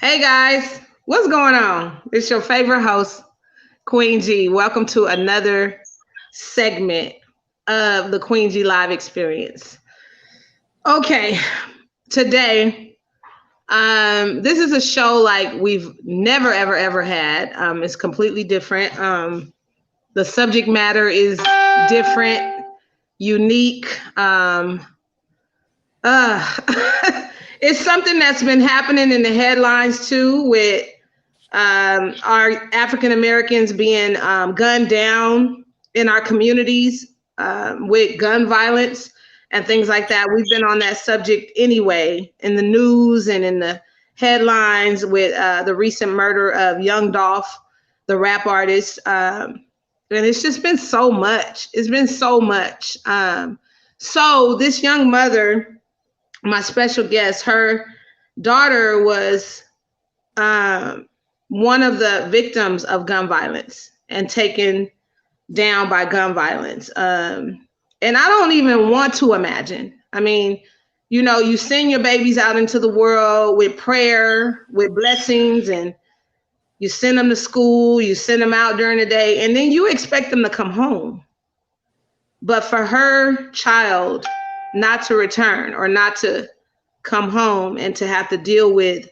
Hey guys, what's going on? It's your favorite host, Queen G. Welcome to another segment of the Queen G Live experience. Okay, today, this is a show like we've never, ever, ever had. It's completely different. The subject matter is different, unique. Uh, it's something that's been happening in the headlines too, with our African Americans being gunned down in our communities with gun violence and things like that. We've been on that subject anyway in the news and in the headlines with the recent murder of Young Dolph, the rap artist. And it's just been so much. It's been so much. So this young mother, my special guest, her daughter was um, one of the victims of gun violence and taken down by gun violence. And I don't even want to imagine. I mean, you send your babies out into the world with prayer, with blessings, and you send them to school, you send them out during the day, and then you expect them to come home. But for her child not to return or not to come home and to have to deal with,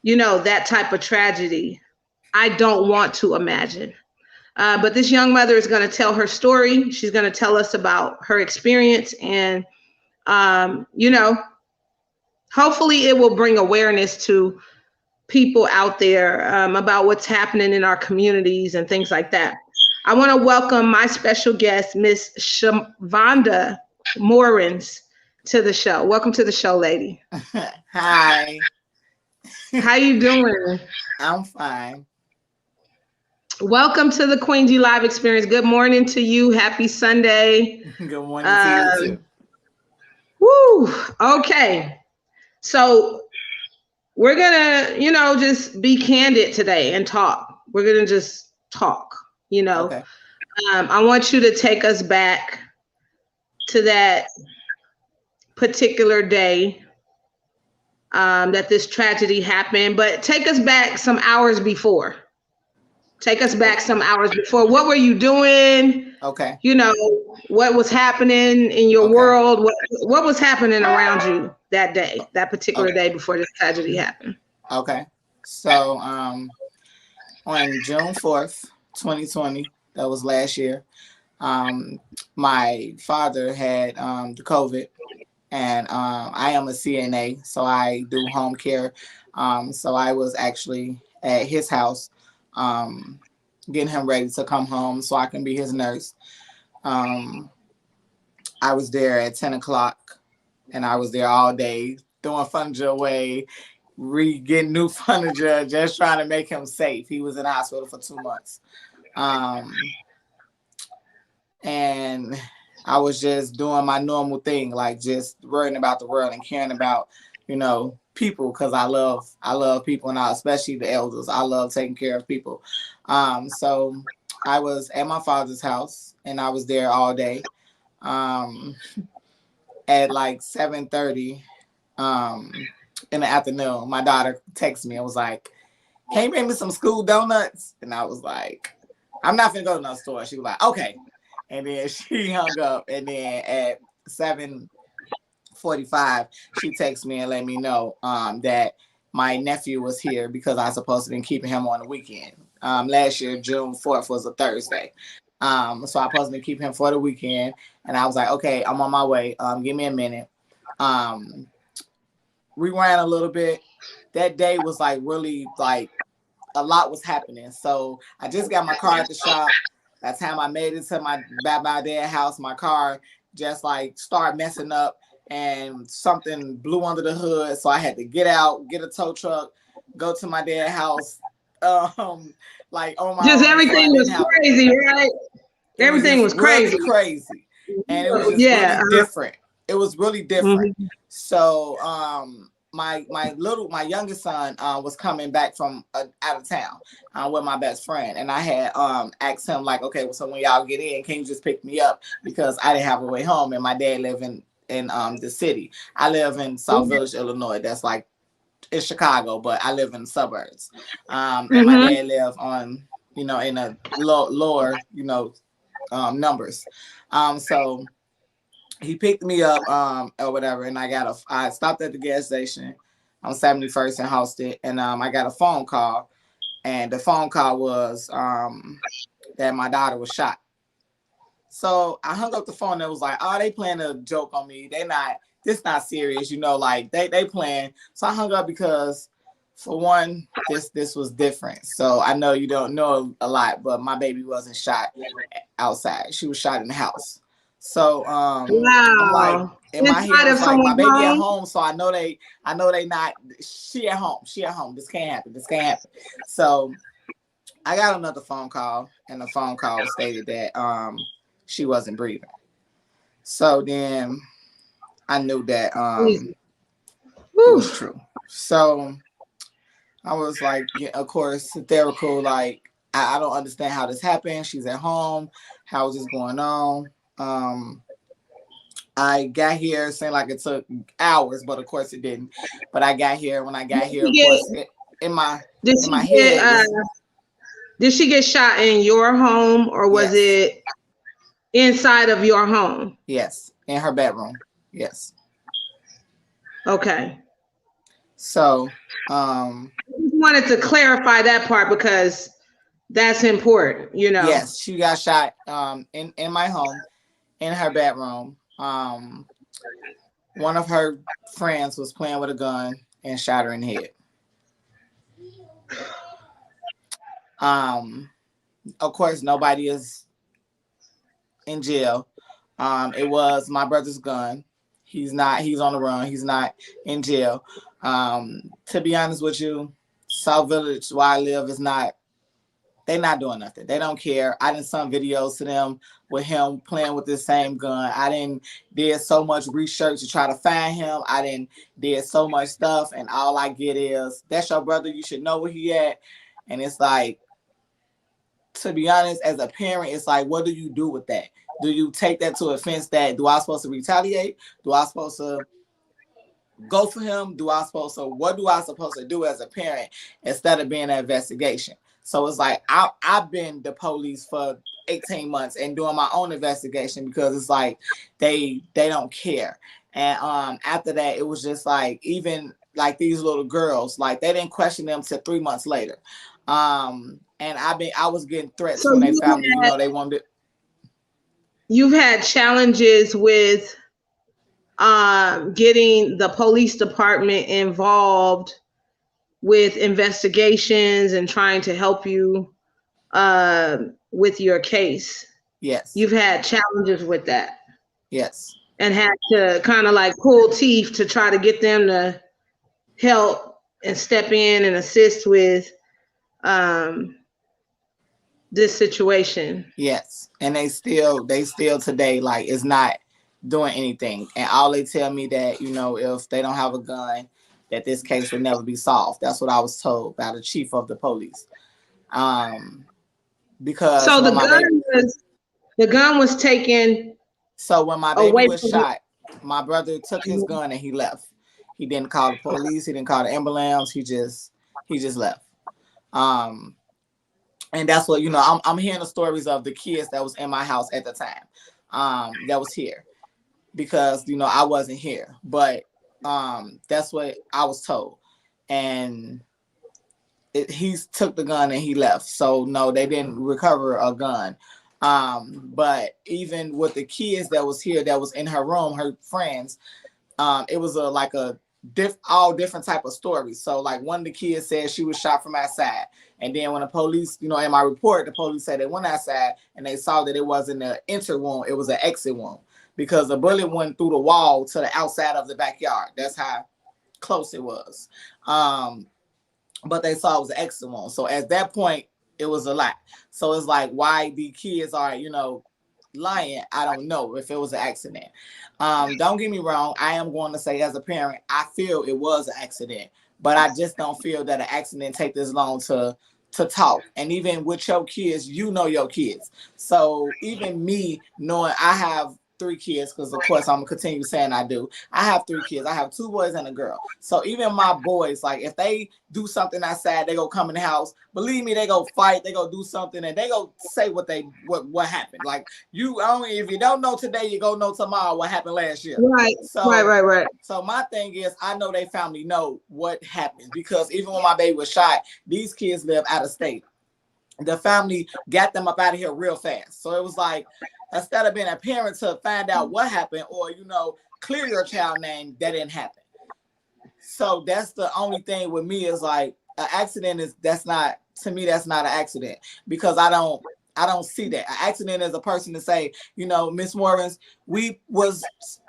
that type of tragedy, I don't want to imagine. But this young mother is going to tell her story. She's going to tell us about her experience. And, you know, hopefully it will bring awareness to people out there about what's happening in our communities and things like that. I want to welcome my special guest, Miss Shavonda Morens, to the show. Welcome to the show, lady. Hi, How you doing? I'm fine. Welcome to the Queen G Live experience. Good morning to you. Happy Sunday. Good morning to you Um, too. woo. Okay. So we're gonna, just be candid today and talk. We're gonna just talk. You know, Okay. I want you to take us back to that particular day that this tragedy happened, but take us back some hours before. Take us back some hours before. What were you doing? Okay. You know, what was happening in your Okay. world? What was happening around you that day, that particular Okay. day before this tragedy happened? Okay. So, on June 4th, 2020, that was last year. Um, my father had the COVID, and I am a CNA, so I do home care. So I was actually at his house, um, getting him ready to come home so I can be his nurse. Um, I was there at 10 o'clock, and I was there all day throwing furniture away, getting new furniture, just trying to make him safe. He was in the hospital for 2 months. Um, and I was just doing my normal thing, like just worrying about the world and caring about, people, because I love people, and especially the elders. I love taking care of people. So I was at my father's house, and I was there all day. Um, at like 7:30 in the afternoon, my daughter texted me and was like, "Can you make me some school donuts?" And I was like, "I'm not gonna go to no store." She was like, "Okay." And then she hung up. And then at 7:45, she texted me and let me know that my nephew was here because I was supposed to been keeping him on the weekend. Last year, June 4th was a Thursday. So I supposed to be keeping him for the weekend. And I was like, okay, I'm on my way. Give me a minute. Um, we ran a little bit. That day was like really like a lot was happening. So I just got my car at the shop. By the time I made it to my dad's house, my car just like started messing up, and something blew under the hood. So I had to get out, get a tow truck, go to my dad's house, um, like on my Just own. So I everything didn't was have. crazy, right? It was Everything just was really crazy. crazy, and it was just Yeah. really different. It was really different. Mhm. So my youngest son was coming back from out of town with my best friend, and I had asked him like, okay, well, so when y'all get in, can you just pick me up, because I didn't have a way home, and my dad lived in the city. I live in South Village, Illinois. That's like in Chicago, but I live in the suburbs. And my Mm-hmm. dad lived on, in a lower, numbers. So he picked me up, or whatever, and I stopped at the gas station on 71st and Halsted, and I got a phone call, and the phone call was that my daughter was shot. So I hung up the phone and it was like, oh, they playing a joke on me. This not serious, like they playing. So I hung up because for one, this was different. So I know you don't know a lot, but my baby wasn't shot outside. She was shot in the house. So I'm like, Wow. in my head Inside of was like, my someone's baby at home? home, so I know they not, she at home. This can't happen. So I got another phone call, and the phone call stated that she wasn't breathing. So then I knew that it was true. So I was like, yeah, of course, hysterical. Like, I don't understand how this happened. She's at home. How is this going on? I got here, seemed like it took hours, but of course it didn't. But I got here. When I got here, of course, in my head. Did she get shot in your home, or was it inside of your home? Yes, in her bedroom. Yes. Okay. So, I just wanted to clarify that part because that's important, Yes, she got shot in my home, in her bedroom. One of her friends was playing with a gun and shot her in the head. Of course, nobody is in jail. It was my brother's gun. He's on the run. He's not in jail. To be honest with you, South Village, where I live, they're not doing nothing. They don't care. I didn't send videos to them with him playing with the same gun. I did so much research to try to find him. Did so much stuff, and all I get is, that's your brother. You should know where he at. And it's like, to be honest, as a parent, it's like, what do you do with that? Do you take that to offense that, do I supposed to retaliate? Do I supposed to go for him? What do I supposed to do as a parent instead of being an investigation? So it's like, I've been the police for 18 months and doing my own investigation because it's like, they don't care. And after that, it was just like, even like these little girls, like they didn't question them till 3 months later. And I was getting threats from their family, they wanted. You've had challenges with getting the police department involved with investigations and trying to help you with your case. Yes. You've had challenges with that. Yes. And had to kind of like pull teeth to try to get them to help and step in and assist with this situation. Yes. And they still today, like, is not doing anything. And all they tell me that, if they don't have a gun, that this case will never be solved. That's what I was told by the chief of the police. Because so the gun was taken. So when my baby was shot, my brother took his gun and he left. He didn't call the police. He didn't call the ambulance. He just left. And that's what, I'm hearing the stories of the kids that was in my house at the time, that was here, because, I wasn't here, but that's what I was told. And he took the gun and he left. So no, they didn't recover a gun. But even with the kids that was here, that was in her room, her friends, it was all different type of stories. So like one of the kids said she was shot from outside. And then when the police, in my report, the police said they went outside and they saw that it wasn't an enter wound, it was an exit wound, because the bullet went through the wall to the outside of the backyard. That's how close it was. But they saw it was an exit wound. So at that point, it was a lot. So it's like, why the kids are, lying, I don't know if it was an accident. Don't get me wrong. I am going to say, as a parent, I feel it was an accident, but I just don't feel that an accident take this long to talk. And even with your kids, your kids. So even me knowing I have three kids, because of course I'm gonna continue saying I do. I have three kids. I have two boys and a girl. So even my boys, like if they do something outside, they go come in the house. Believe me, they go fight, they go do something, and they go say what happened. Like if you don't know today, you go know tomorrow what happened last year. Right. Right. So my thing is, I know they family know what happened, because even when my baby was shot, these kids live out of state. The family got them up out of here real fast. So it was like, instead of being a parent to find out what happened, or clear your child name, that didn't happen. So that's the only thing with me, is like an accident that's not an accident, because I don't see that. An accident is a person to say, Miss Morens, we was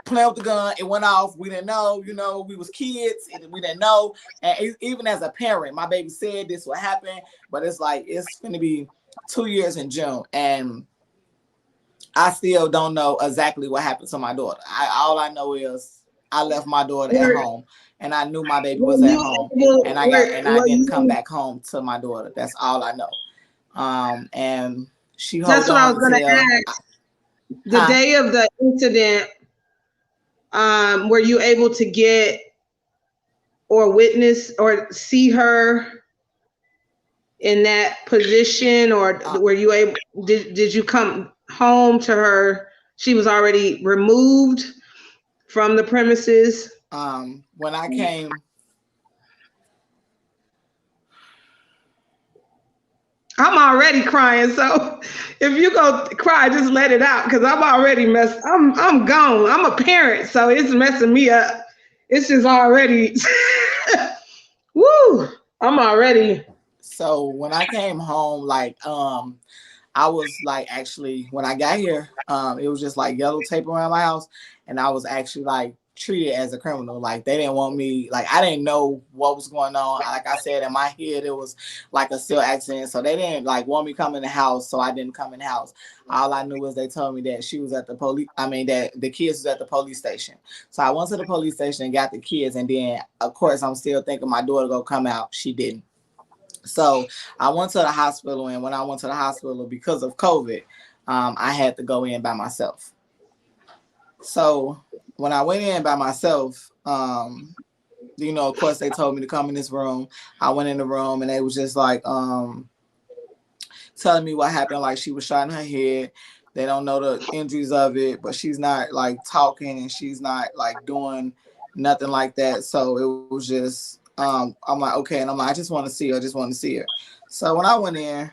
playing with the gun, it went off, we didn't know, we was kids, and we didn't know. And even as a parent, my baby said this would happen, but it's like, it's going to be 2 years in June, and I still don't know exactly what happened to my daughter. All I know is I left my daughter at home, and I knew my baby was at home, and I didn't come back home to my daughter. That's all I know. And she holds That's what I was going to ask. The day of the incident, were you able to get or witness or see her in that position, or were you able? Did you come home to her? She was already removed from the premises. When I came. I'm already crying, so if you go cry, just let it out, because I'm already messed. I'm gone. I'm a parent, so it's messing me up. It's just already. Woo! I'm already. So when I came home, like I was like, actually, when I got here, it was just like yellow tape around my house, and I was actually like treated as a criminal. Like they didn't want me, like I didn't know what was going on. Like I said, in my head it was like a still accident, so they didn't like want me come in the house, so I didn't come in the house. All I knew was they told me that she was at the police, that the kids was at the police station. So I went to the police station and got the kids, and then of course I'm still thinking my daughter gonna come out. She didn't. So I went to the hospital, and when I went to the hospital, because of COVID, I had to go in by myself. So when I went in by myself, of course they told me to come in this room. I went in the room, and they was just like telling me what happened. Like she was shot in her head. They don't know the injuries of it, but she's not like talking, and she's not like doing nothing like that. So it was just, I'm like, okay. And I'm like, I just want to see her. So when I went in,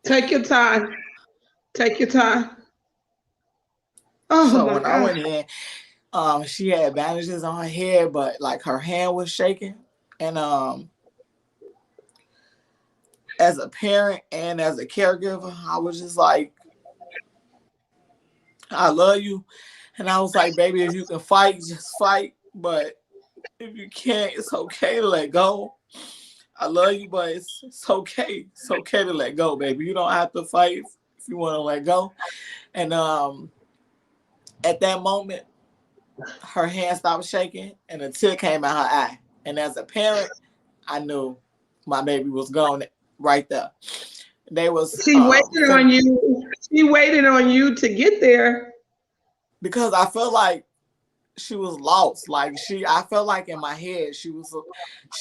take your time. Oh, so my when God. I went in, she had bandages on her head, but like her hand was shaking. And as a parent and as a caregiver, I was just like, I love you. And I was like, baby, if you can fight, just fight. But if you can't, it's okay to let go. I love you, but it's okay. It's okay to let go, baby. You don't have to fight if you want to let go. And at that moment, her hand stopped shaking, and a tear came out her eye. And as a parent, I knew my baby was gone right there. She waited on you. She waited on you to get there. Because I felt like she was lost. Like I felt like in my head, she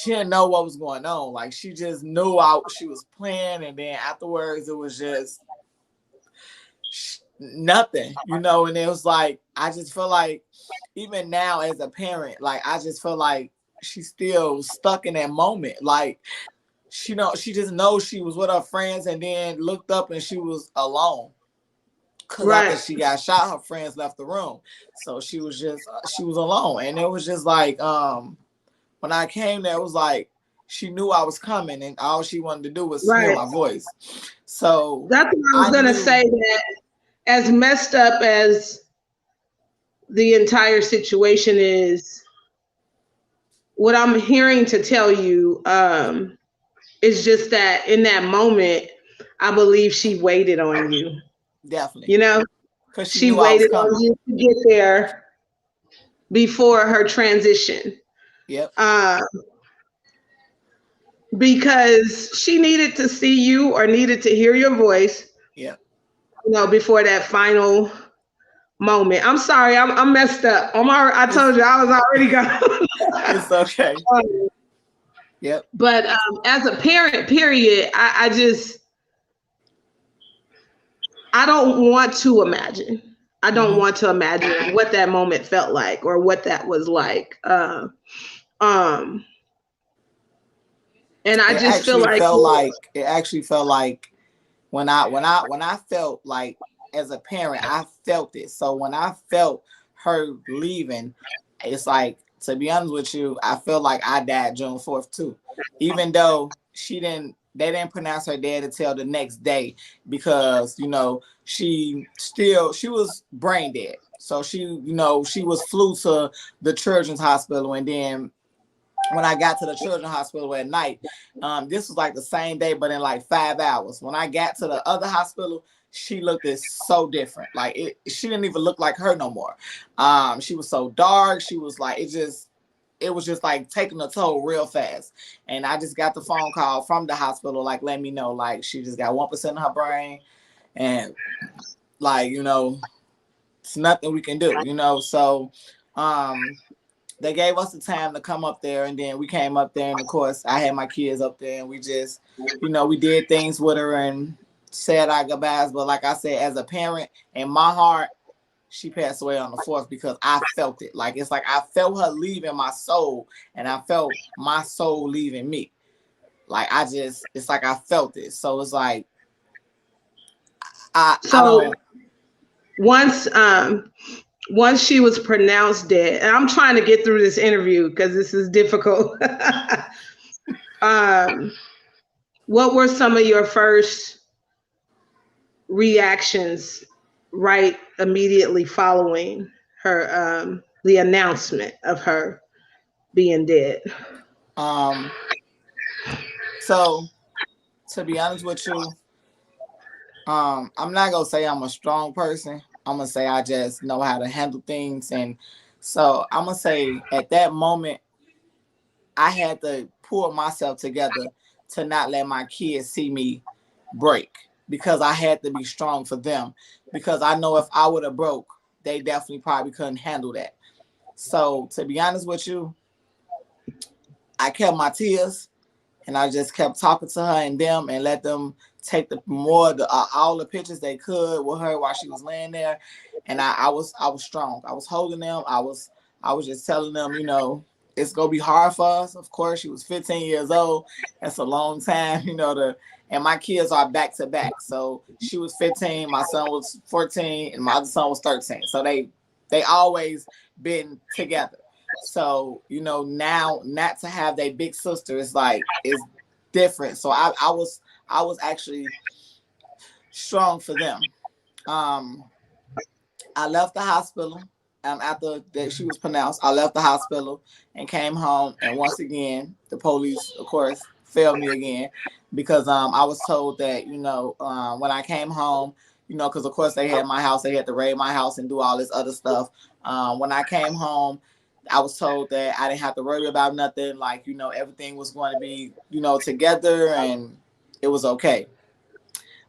didn't know what was going on. Like she just knew she was playing, and then afterwards it was just nothing, and it was like, I just feel like even now as a parent, like I just feel like she's still stuck in that moment. Like she just knows she was with her friends, and then looked up and she was alone. Because after she got shot, her friends left the room. So she was alone. And it was just like, when I came there, it was like, she knew I was coming, and all she wanted to do was hear my voice. So that's what I was going to say, that as messed up as the entire situation is, what I'm hearing to tell you is just that in that moment, I believe she waited on you. Definitely. Because she waited on you to get there before her transition. Yep. because she needed to see you or needed to hear your voice, Yeah. before that final moment. I'm sorry, I'm messed up. I It's told you I was already gone. it's okay. Yep. But as a parent, period, I don't want to imagine. I don't Mhm. want to imagine what that moment felt like or what that was like. Um, and I just feel like, It actually felt like when I felt like as a parent, I felt it. So when I felt her leaving, it's like, to be honest with you, I feel like I died June 4th too. Even though they didn't pronounce her dead until the next day because, she was brain dead. So she was flew to the children's hospital, and then when I got to the children's hospital at night, this was like the same day, but in like 5 hours. When I got to the other hospital, she looked so different. Like she didn't even look like her no more. She was so dark. She was like, it was just like taking a toll real fast. And I just got the phone call from the hospital, like, let me know, like, she just got 1% in her brain. And like, it's nothing we can do, So, they gave us the time to come up there, and then we came up there, and of course I had my kids up there, and we just, we did things with her and said our goodbyes. But like I said, as a parent, in my heart, she passed away on the 4th because I felt it. Like, it's like I felt her leaving my soul, and I felt my soul leaving me. Like, it's like I felt it. So it's like I so don't. once once she was pronounced dead, and I'm trying to get through this interview because this is difficult. um, what were some of your first reactions right immediately following the announcement of her being dead? um so to be honest with you, I'm not gonna say I'm a strong person. I'm gonna say I just know how to handle things. And so I'm gonna say at that moment I had to pull myself together to not let my kids see me break, because I had to be strong for them, because I know if I would have broke, they definitely probably couldn't handle that. So to be honest with you, I kept my tears, and I just kept talking to her and them, and let them take all the pictures they could with her while she was laying there. And I was strong. I was holding them. I was just telling them, it's gonna be hard for us. Of course, she was 15 years old. That's a long time, and my kids are back to back. So she was 15, my son was 14, and my other son was 13. So they always been together. So, now not to have their big sister is like, is different. So I was actually strong for them. Um, I left the hospital after that she was pronounced. I left the hospital and came home, and once again the police, of course, failed me again, because I was told that, when I came home, because of course they had my house, they had to raid my house and do all this other stuff. When I came home, I was told that I didn't have to worry about nothing. Like, everything was going to be, together, and it was okay.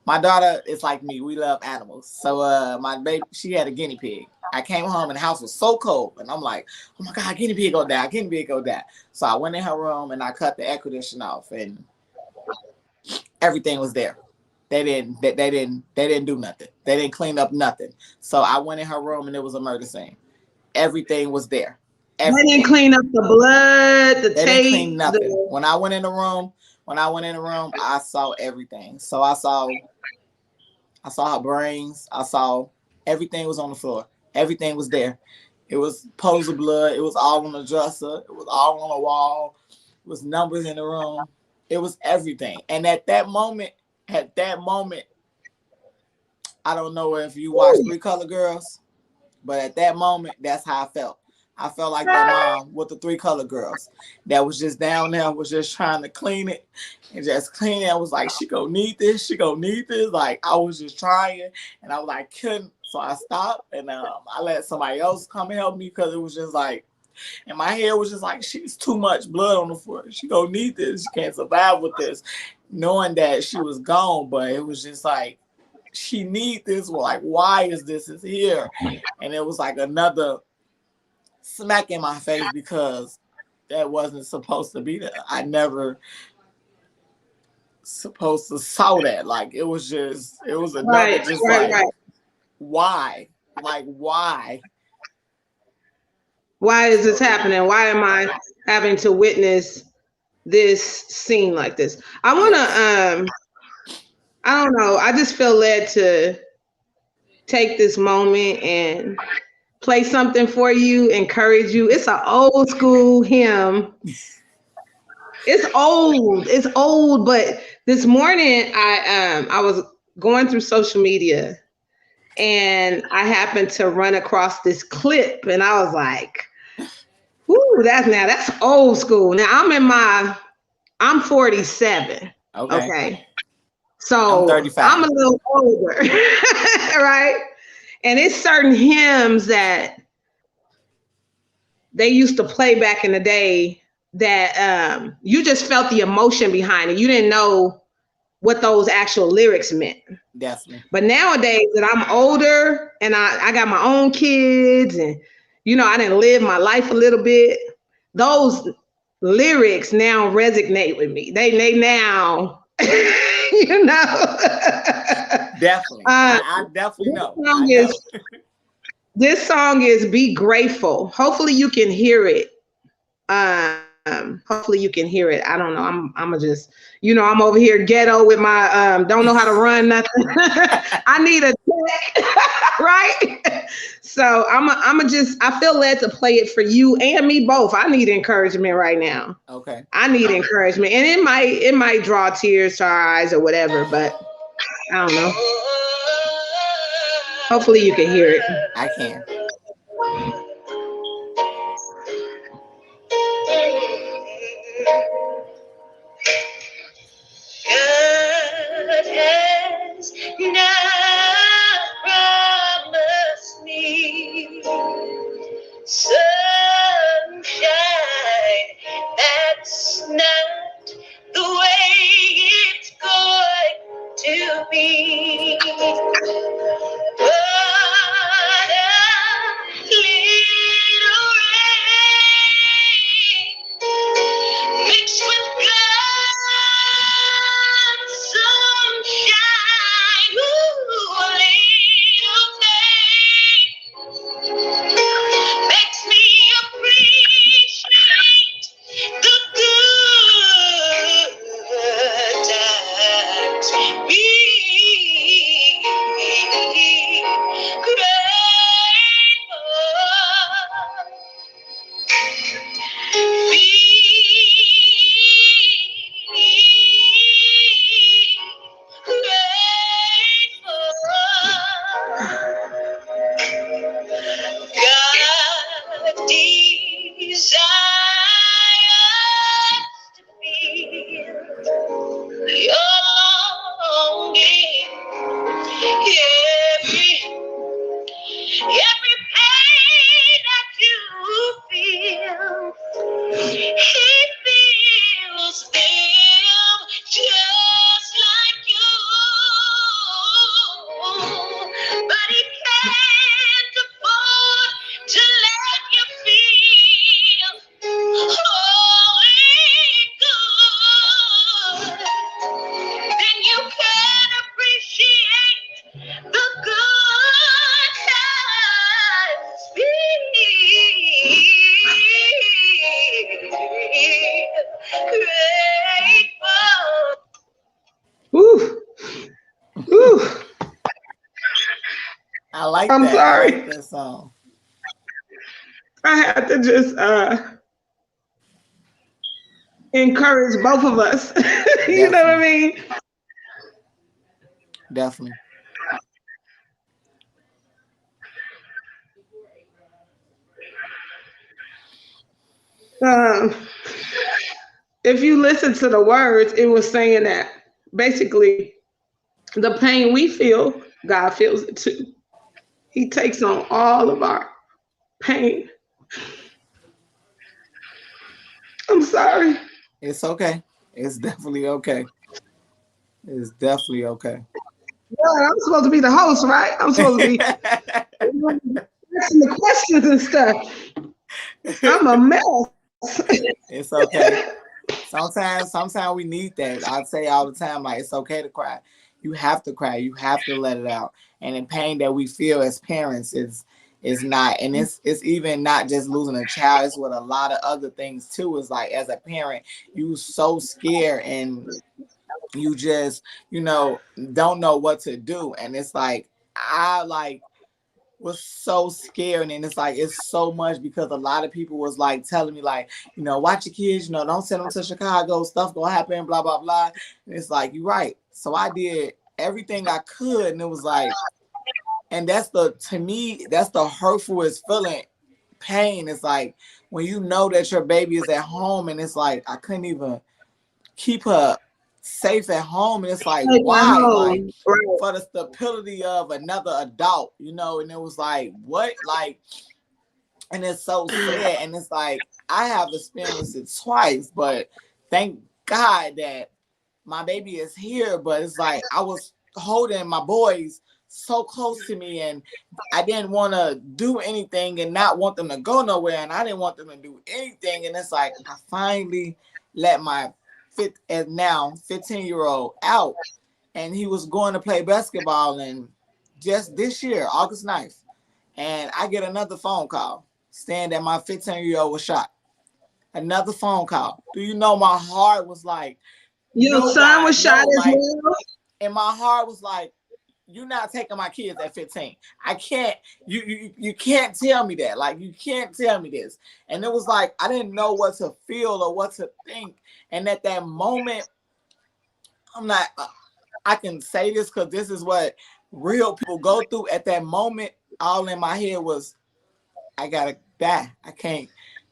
My daughter is like me. We love animals. So my baby, she had a guinea pig. I came home and the house was so cold. And I'm like, oh my God, guinea pig go die. Guinea pig go die. So I went in her room and I cut the air conditioner off, and everything was there. They didn't do nothing. They didn't clean up nothing. So I went in her room and it was a murder scene. Everything was there. They didn't Everything. clean up the blood, the They didn't clean tape, nothing. When I went in the room, I saw everything. So I saw her brains. I saw everything was on the floor. Everything was there. It was puddles of blood. It was all on the dresser. It was all on the wall. It was numbers in the room. It was everything. And at that moment, I don't know if you watched Three Color Girls, but at that moment, that's how I felt. I felt like that mom with the Three Color Girls that was just down there, was just trying to clean it and just clean it. I was like, she gonna need this. She gonna need this. Like, I was just trying, and I was like, couldn't. So I stopped, and I let somebody else come and help me, because it was just like, And my head was just like, she's too much blood on the floor. She gonna need this. She can't survive with this. Knowing that she was gone, but it was just like, she need this. Well, like, why is this is here? And it was like another smack in my face because that wasn't supposed to be there. I never supposed to saw that. Like, it was another right. Why? Like, why? Why is this happening? Why am I having to witness this scene like this? I want to, I don't know. I just feel led to take this moment and play something for you, encourage you. It's an old school hymn. It's old, but this morning I was going through social media and I happened to run across this clip and I was like, "Ooh, that's old school." Now I'm 47. Okay. So I'm 35. I'm a little older, right? And it's certain hymns that they used to play back in the day that you just felt the emotion behind it. You didn't know what those actual lyrics meant. Definitely. But nowadays that I'm older and I got my own kids and, you know, I didn't live my life a little bit, those lyrics now resonate with me. They now, you know. Definitely. I definitely know. This song is Be Grateful. Hopefully you can hear it. Hopefully you can hear it. I don't know. I'm just, you know, I'm over here ghetto with my don't know how to run nothing. I need a tech, right? So I feel led to play it for you and me both. I need encouragement right now. Okay. I need encouragement. And it might draw tears to our eyes or whatever, but I don't know. Hopefully you can hear it. I can. God has not promised me sunshine. That's not the way it's going to be. But a little rain mixed with God's sunshine, ooh, a little thing makes me appreciate the good times. Be God desires to feel your longing. Every pain that you feel, He feels them just like you. But He can't afford to let you feel only good. Then you can appreciate the good times. Be grateful. Ooh. Ooh. I like I'm that. sorry. I like that song. I had to just encourage both of us. You know what I mean? Definitely. If you listen to the words, it was saying that basically the pain we feel, God feels it too. He takes on all of our pain. sorry. It's okay. It's definitely okay. It's definitely okay. Yeah, I'm supposed to be the host, right? I'm supposed to be asking the questions and stuff. I'm a mess. It's okay. Sometimes we need that. I say all the time, like, it's okay to cry. You have to cry. You have to let it out. And the pain that we feel as parents is not. And it's even not just losing a child. It's with a lot of other things too. It's like, as a parent, you so scared and you just, don't know what to do. And it's like, I like was so scared. And it's like, it's so much because a lot of people was like telling me, like, watch your kids, don't send them to Chicago, stuff gonna happen, blah blah blah. And it's like, you're right. So I did everything I could, and it was like, and to me that's the hurtfulest feeling. Pain is like when you know that your baby is at home, and it's like, I couldn't even keep her safe at home. And it's like, why? Like, for the stability of another adult, and it was like, what? Like, and it's so sad. And it's like, I have experienced it twice, but thank God that my baby is here. But it's like, I was holding my boys so close to me, and I didn't want to do anything and not want them to go nowhere, and I didn't want them to do anything. And it's like, I finally let my 15-year-old out, and he was going to play basketball, and just this year, August 9th, and I get another phone call saying that my 15-year-old was shot. Another phone call. Do you know, my heart was like, your son was shot as well? And my heart was like, you're not taking my kids at 15. I can't, you can't tell me that. Like, you can't tell me this. And it was like, I didn't know what to feel or what to think. And at that moment, I can say this because this is what real people go through. At that moment, all in my head was, I gotta die.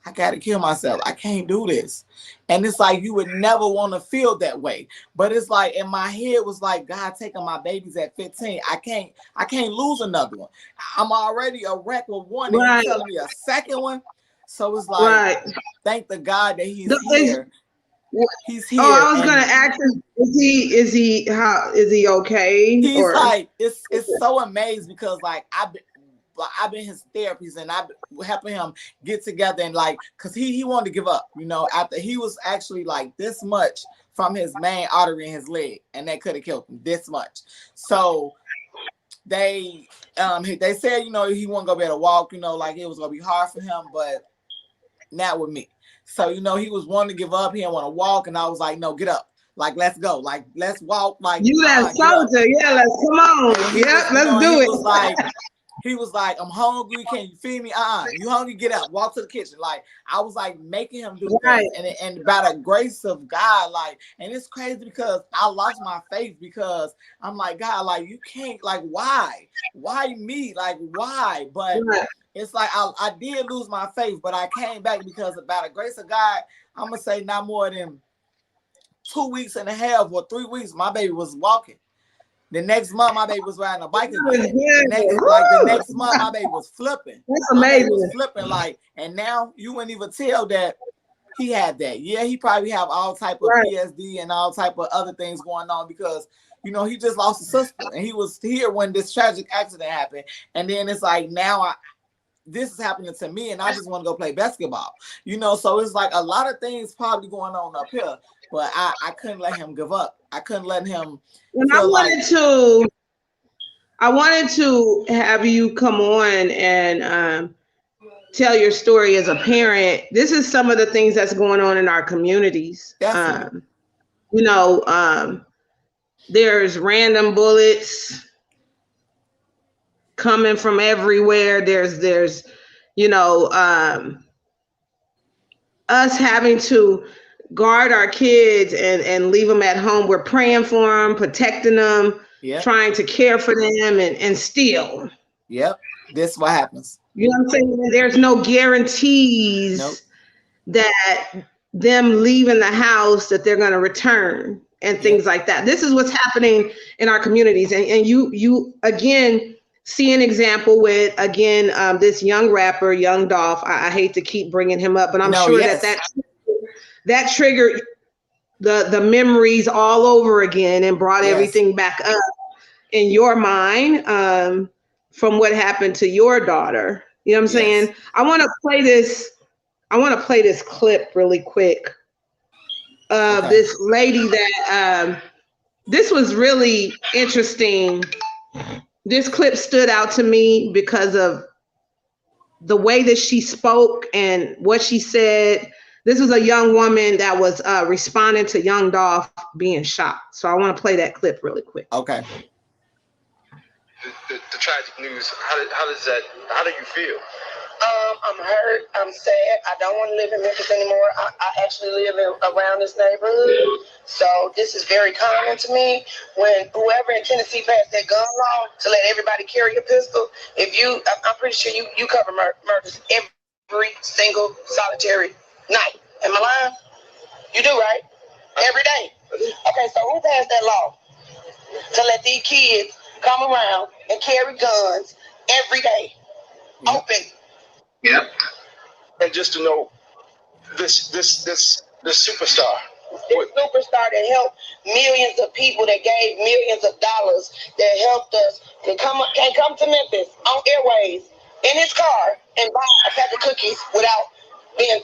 I gotta kill myself. I can't do this. And it's like, you would never want to feel that way. But it's like, in my head was like, God taking my babies at 15. I can't lose another one. I'm already a wreck with one, and he's telling me a second one. So it's like, thank the God that he's here. He's here. Oh, I was gonna ask him, is he okay? He's like, it's so amazing because like I've been his therapies, and I've been helping him get together, and like, cause he wanted to give up, after he was actually like this much from his main artery in his leg, and that could have killed him this much. So they said, he wasn't gonna be able to walk, like it was gonna be hard for him, but not with me. So, he was wanting to give up. He didn't want to walk. And I was like, no, get up. Like, let's go. Like, let's walk. Like, you that soldier. Yeah, let's come on. Yeah, let's do it. He was like, I'm hungry. Can you feed me? You hungry? Get up. Walk to the kitchen. Like, I was like making him do that. And by the grace of God, like, and it's crazy because I lost my faith because I'm like, God, like, you can't, like, why? Why me? Like, why? But it's like, I did lose my faith, but I came back because by the grace of God, I'm going to say not more than 2 weeks and a half or 3 weeks, my baby was walking. The next month, my baby was riding a bike again. The next month, my baby was flipping. That's amazing. Was flipping, like, and now you wouldn't even tell that he had that. Yeah, he probably have all type of PSD and all type of other things going on because, he just lost a sister, and he was here when this tragic accident happened. And then it's like, now this is happening to me, and I just want to go play basketball. So it's like a lot of things probably going on up here, but I couldn't let him give up. I couldn't let him. And I wanted to have you come on and tell your story as a parent. This is some of the things that's going on in our communities. There's random bullets coming from everywhere. There's us having to guard our kids and leave them at home. We're praying for them, protecting them, trying to care for them, and still. Yep. This is what happens. You know what I'm saying? There's no guarantees that them leaving the house that they're going to return and things like that. This is what's happening in our communities. And you again see an example with, this young rapper, Young Dolph. I hate to keep bringing him up, but I'm sure that that triggered the memories all over again and brought Yes. everything back up in your mind, from what happened to your daughter. You know what I'm Yes. saying? I want to play this clip really quick of Okay. this lady that this was really interesting. This clip stood out to me because of the way that she spoke and what she said. This was a young woman that was responding to young Dolph being shot. So I want to play that clip really quick. Okay. The tragic news. How do you feel? I'm hurt. I'm sad. I don't want to live in Memphis anymore. I actually live around this neighborhood. So this is very common to me. When whoever in Tennessee passed that gun law to let everybody carry a pistol, I'm pretty sure you cover murders every single solitary night. Am I lying? You do, right? Every day. Okay, so who passed that law to let these kids come around and carry guns every day? Yep. Open. Yep. And just to know this superstar. This superstar that helped millions of people, that gave millions of dollars, that helped us to can come to Memphis on airways in his car and buy a pack of cookies without being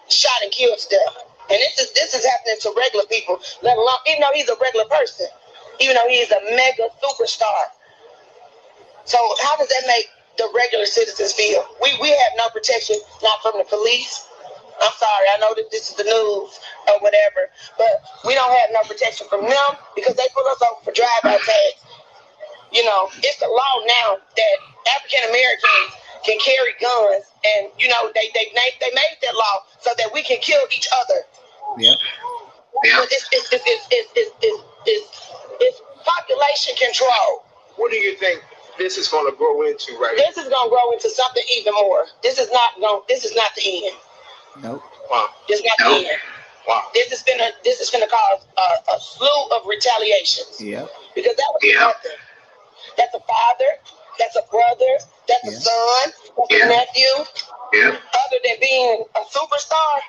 shot and killed to death. And this is happening to regular people, let alone, even though he's a regular person, even though he's a mega superstar. So how does that make the regular citizens feel? We have no protection, not from the police. I'm sorry, I know that this is the news or whatever, but we don't have no protection from them because they pull us over for drive-by tags. You know, it's the law now that African Americans can carry guns, and you know they made that law so that we can kill each other. Yep. Yeah. It's population control. What do you think this is going to grow into, right? This is going to grow into something even more. This is not the end. Nope. Wow. This is not the end. Wow. This is going to cause a slew of retaliations. Yep. Because that was nothing. That's a father. That's a brother. That's a son. That's a nephew. Yeah. Other than being a superstar,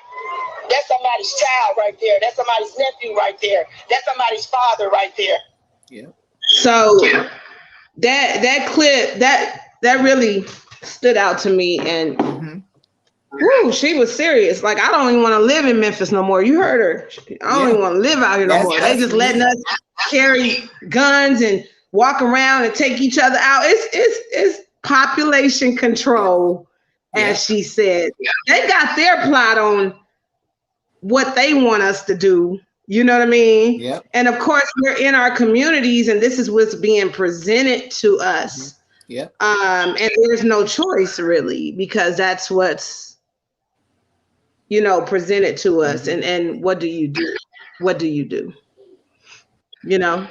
that's somebody's child right there. That's somebody's nephew right there. That's somebody's father right there. Yeah. So that clip that really stood out to me, and woo, she was serious. Like, I don't even want to live in Memphis no more. You heard her. I don't even want to live out here no more. They just letting us carry guns and walk around and take each other out. It's population control, as she said. They got their plot on what they want us to do. You know what I mean? Yep. And of course, we're in our communities, and this is what's being presented to us. Yep. And there's no choice really, because that's what's, you know, presented to us. And what do you do? What do you do? You know?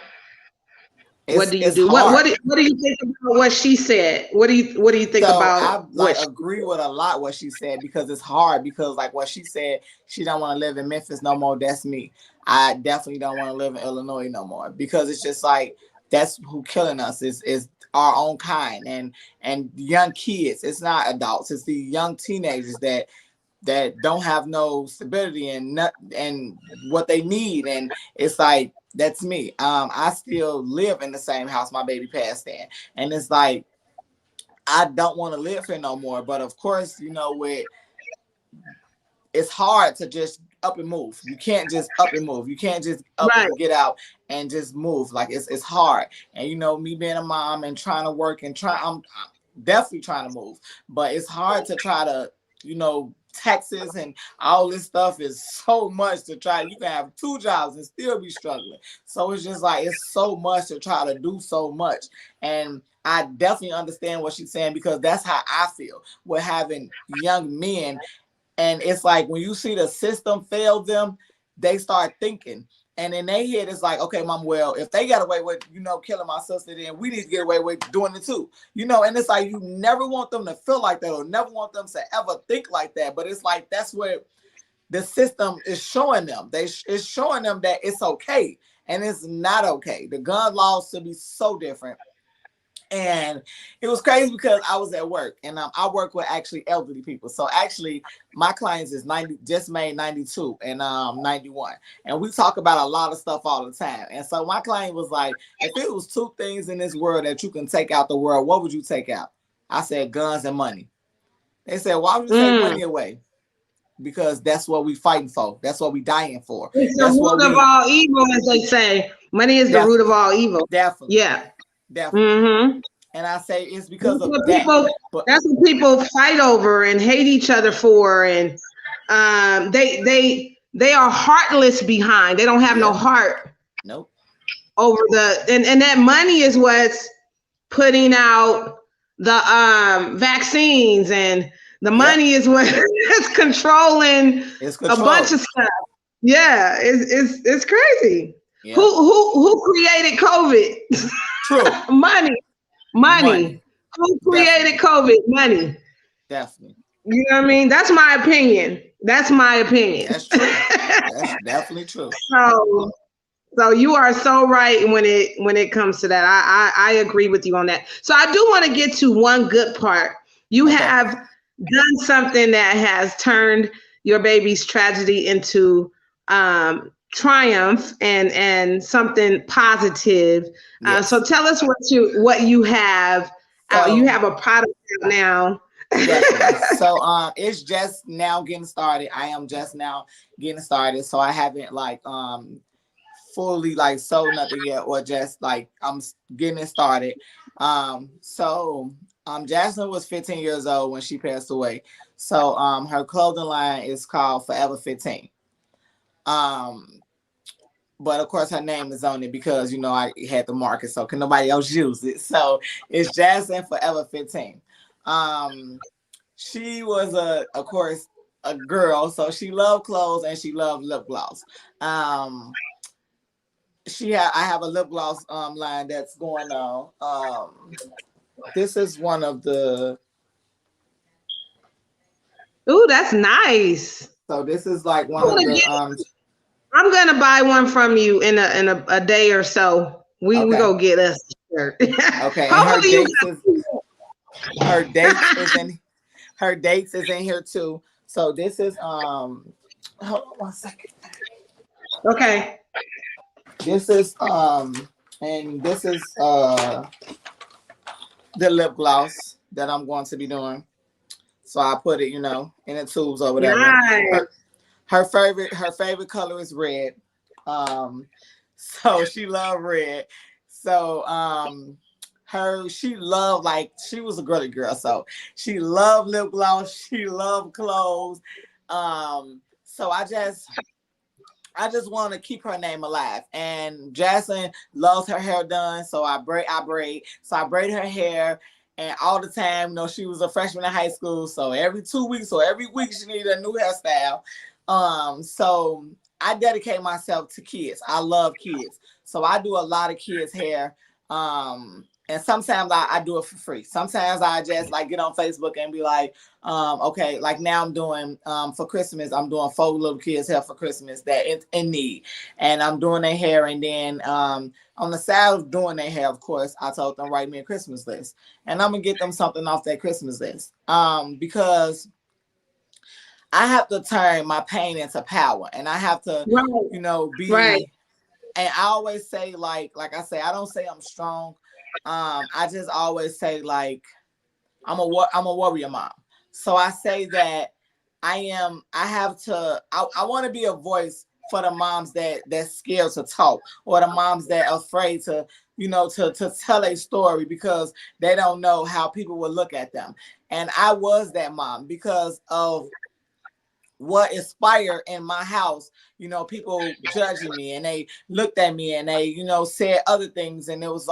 What do you do? What do you think about what she said? What do you think about? I agree with a lot what she said, because it's hard, because like what she said, she don't want to live in Memphis no more. That's me. I definitely don't want to live in Illinois no more, because it's just like that's who killing us is our own kind and young kids. It's not adults. It's the young teenagers that don't have no stability and what they need. And it's like, that's me. I still live in the same house my baby passed in. And it's like, I don't want to live here no more. But of course, you know, it's hard to just up and move. You can't just up and move. You can't just up and get out and just move. Like it's hard. And you know, me being a mom and trying to work and I'm definitely trying to move. But it's hard to try to, you know, taxes and all this stuff is so much to try. You can have 2 jobs and still be struggling. So it's just like, it's so much to try to do so much. And I definitely understand what she's saying, because that's how I feel with having young men. And it's like, when you see the system fail them, they start thinking. And in their head, it's like, okay, mom, well, if they got away with, you know, killing my sister, then we need to get away with doing it too. You know, and it's like, you never want them to feel like that, or never want them to ever think like that. But it's like, that's what the system is showing them. It's showing them that it's okay. And it's not okay. The gun laws should be so different. And it was crazy because I was at work, and I work with actually elderly people. So actually, my clients is 90, just made 92 and 91, and we talk about a lot of stuff all the time. And so my client was like, "If it was two things in this world that you can take out the world, what would you take out?" I said, "Guns and money." They said, "Why would you take money away?" Because that's what we fighting for. That's what we dying for. It's the That's root of all evil, as they say. Money is the root of all evil. Definitely. Yeah. Definitely. Mm-hmm. And I say it's because of that. People, that's what people fight over and hate each other for, and they are heartless behind. They don't have no heart. Nope. Over and that money is what's putting out the vaccines, and the money is what is controlling a bunch of stuff. Yeah, it's crazy. Yep. Who created COVID? True. Money. Who created COVID? Money. Definitely. You know what I mean? That's my opinion. That's true. That's definitely true. So you are so right when it comes to that. I agree with you on that. So I do want to get to one good part. You have done something that has turned your baby's tragedy into triumph and something positive. Yes. So tell us what you have out. You have a product out now. So it's just now getting started. I am just now getting started. So I haven't fully sold nothing yet, or just I'm getting it started. So Jasmine was 15 years old when she passed away. So her clothing line is called Forever 15. But of course her name is on it because I had the market, so can nobody else use it. So it's Jasmine Forever 15. She was of course a girl, so she loved clothes and she loved lip gloss. I have a lip gloss line that's going on. This is one of the. Ooh, that's nice. So this is one of the. I'm gonna buy one from you in a day or so. We go get us a shirt. Okay. Her dates is in here too. So this is hold on one second. Okay. This is and this is the lip gloss that I'm going to be doing. So I put it, in the tubes or whatever. Nice. Her favorite color is red. So she loved red. So she loved, she was a girly girl, so she loved lip gloss, she loved clothes. So I just want to keep her name alive. And Jasmine loves her hair done, so I braid. So I braid her hair, and all the time, she was a freshman in high school, so every 2 weeks or every week she needed a new hairstyle. So I dedicate myself to kids. I love kids, so I do a lot of kids' hair. And sometimes I do it for free. Sometimes I just get on Facebook and be okay, now I'm doing for Christmas, I'm doing 4 little kids' hair for Christmas that it's in need. And I'm doing their hair, and then on the side of doing their hair, of course, I told them write me a Christmas list. And I'm gonna get them something off that Christmas list. Because I have to turn my pain into power, and I have to, be right. And I always say, like I say, I don't say I'm strong. I just always say I'm a warrior mom. So I say that I want to be a voice for the moms that's scared to talk, or the moms that are afraid to tell a story because they don't know how people will look at them. And I was that mom because of what inspired in my house, people judging me, and they looked at me and they, said other things. And it was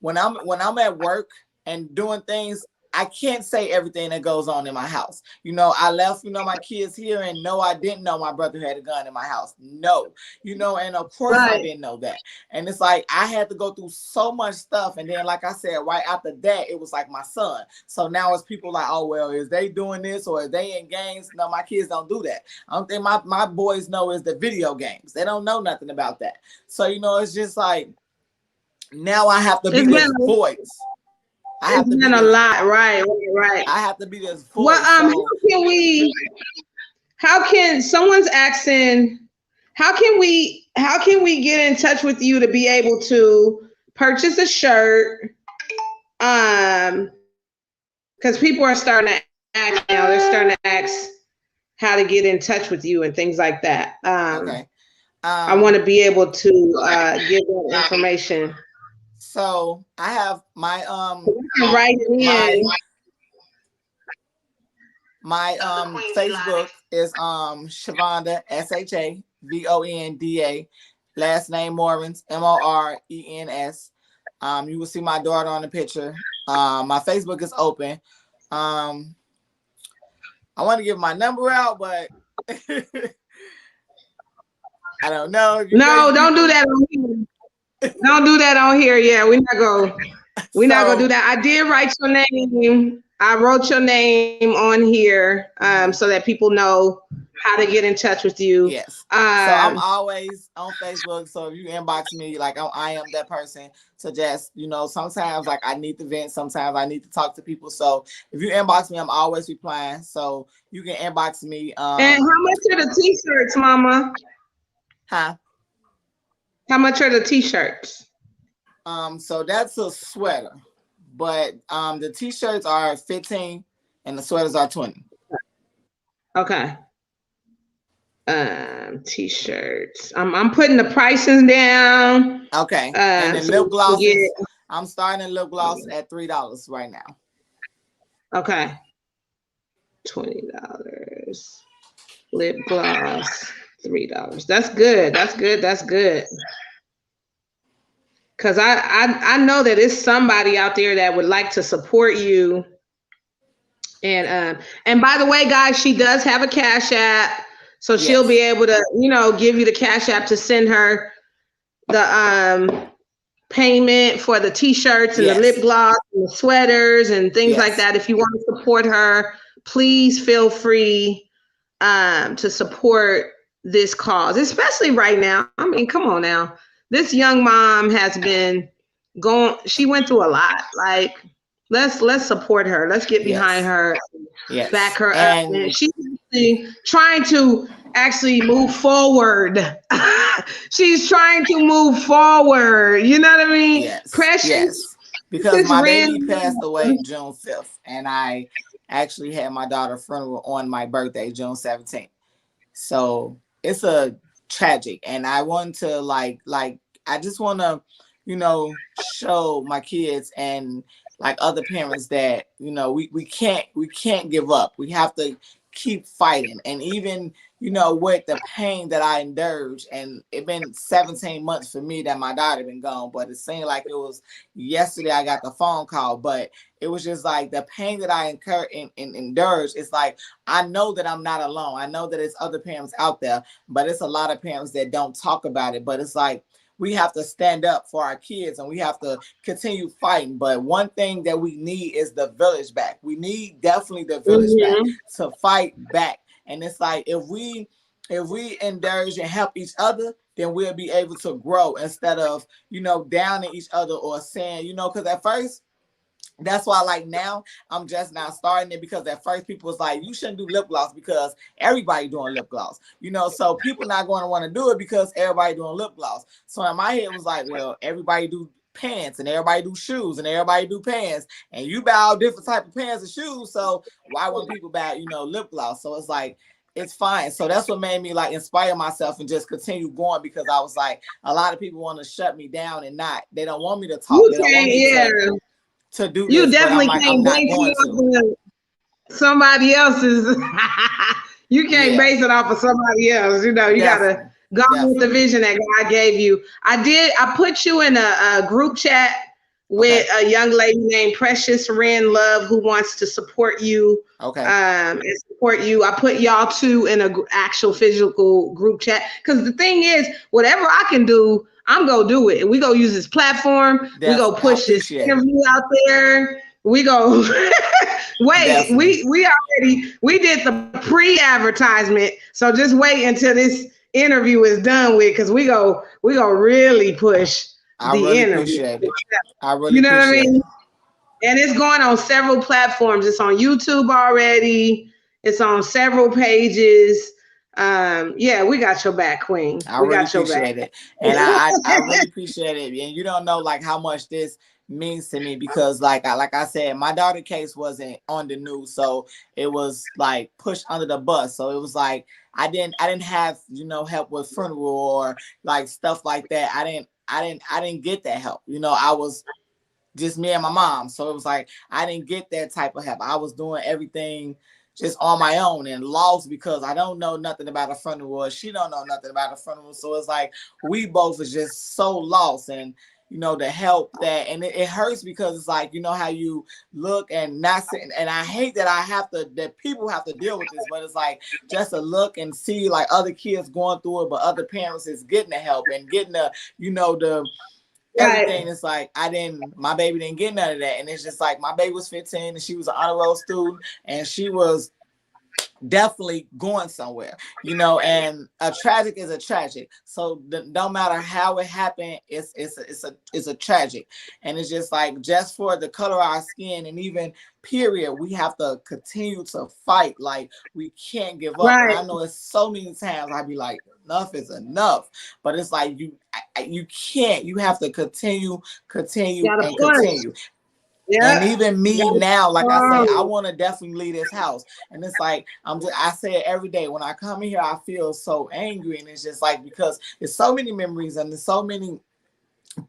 when I'm at work and doing things, I can't say everything that goes on in my house. I left, my kids here, and no, I didn't know my brother had a gun in my house. No, and of course I didn't know that. And it's I had to go through so much stuff. And then, like I said, right after that, it was my son. So now it's people oh, well, is they doing this or is they in games? No, my kids don't do that. I don't think my boys know is the video games. They don't know nothing about that. So, it's just now I have to be It's this been, voice. I have it's to be been a this, lot, right? I have to be this voice. Well, So how can someone's asking, how can we get in touch with you to be able to purchase a shirt? Because people are starting to ask now, they're starting to ask how to get in touch with you and things like that. okay. I want to be able to give that information. So I have my Right in. my Facebook is Shavonda, Shavonda. Last name Morens, Morens. You will see my daughter on the picture. My Facebook is open. I want to give my number out, but I don't know. No, don't do that on here. Don't do that on here. Yeah, we're not gonna do that. I did write your name. I wrote your name on here so that people know how to get in touch with you. Yes. So I'm always on Facebook. So if you inbox me, like I am that person to just, sometimes like I need to vent. Sometimes I need to talk to people. So if you inbox me, I'm always replying. So you can inbox me. And how much are the t-shirts, Mama? Huh? How much are the t-shirts? So that's a sweater, but the t-shirts are 15 and the sweaters are 20. Okay. T-shirts. I'm putting the prices down. Okay. And the lip glosses. I'm starting lip gloss at $3 right now. Okay. $20. Lip gloss, $3. That's good. That's good. Because I know that it's somebody out there that would like to support you. And by the way, guys, she does have a Cash App. So she'll be able to, give you the Cash App to send her the payment for the t-shirts and the lip gloss and the sweaters and things like that. If you want to support her, please feel free to support this cause, especially right now. I mean, come on now. This young mom has been she went through a lot. Like, let's support her. Let's get behind her, back her up. And she's trying to actually move forward. She's trying to move forward. You know what I mean? Yes. Precious. Yes. Because my baby passed away June 5th, and I actually had my daughter's funeral on my birthday, June 17th. So it's a tragic, and I want to I just want to, show my kids and like other parents that, we can't give up. We have to keep fighting. And even, with the pain that I endured, and it's been 17 months for me that my daughter been gone, but it seemed like it was yesterday I got the phone call, but it was just like the pain that I endured. It's like, I know that I'm not alone. I know that it's other parents out there, but it's a lot of parents that don't talk about it. But it's like, we have to stand up for our kids and we have to continue fighting. But one thing that we need is the village back. We need definitely the village back to fight back. And it's like, if we encourage and help each other, then we'll be able to grow instead of, downing each other or saying, because at first, that's why, like, now I'm just now starting it, because at first people was like, you shouldn't do lip gloss because everybody doing lip gloss, so people not going to want to do it because everybody doing lip gloss. So in my head it was like, well, everybody do pants and everybody do shoes and everybody do pants, and you buy all different type of pants and shoes, so why wouldn't people buy lip gloss? So it's like, it's fine. So that's what made me like inspire myself and just continue going, because I was like, a lot of people want to shut me down and they don't want me to talk. They don't want me to do you this, definitely but can't base it off of somebody else's. You can't base it off of somebody else. You gotta go with the vision that God gave you. I put you in a group chat with a young lady named Precious Ren Love, who wants to support you. And support you. I put y'all two in a actual physical group chat, because the thing is, whatever I can do, I'm gonna do it. We gonna use this platform. We go push this interview out there. We go wait. We did the pre-advertisement. So just wait until this interview is done with, because we go really push I the really interview. appreciate it. I really You know what I appreciate mean? it. And it's going on several platforms. It's on YouTube already. It's on several pages. Yeah, we got your back, Queen. I We really got your back. appreciate it. And I really appreciate it. And you don't know like how much this means to me because like I said, my daughter case wasn't on the news. So it was like pushed under the bus. So it was like I didn't have, you know, help with funeral or like stuff like that. I didn't get that help. You know, I was just me and my mom. So it was like I didn't get that type of help. I was doing everything just on my own and lost because I don't know nothing about a funeral. She don't know nothing about a funeral. So it's like we both was just so lost. And you know, the help that, and it hurts because it's like, you know how you look and not sitting, and I hate that that people have to deal with this, but it's like just to look and see like other kids going through it, but other parents is getting the help and getting the, you know, the everything. It's like my baby didn't get none of that. And it's just like my baby was 15 and she was an honor roll student and she was definitely going somewhere, you know, and a tragic is a tragic. So no matter how it happened, it's a tragic. And it's just like, just for the color of our skin and even period, we have to continue to fight. Like we can't give up. And I know it's so many times I'd be like, enough is enough. But it's like you can't. You have to continue and continue. Yeah. And even me now, like I say, I want to definitely leave this house. And it's like I say it every day. When I come in here, I feel so angry. And it's just like because there's so many memories and there's so many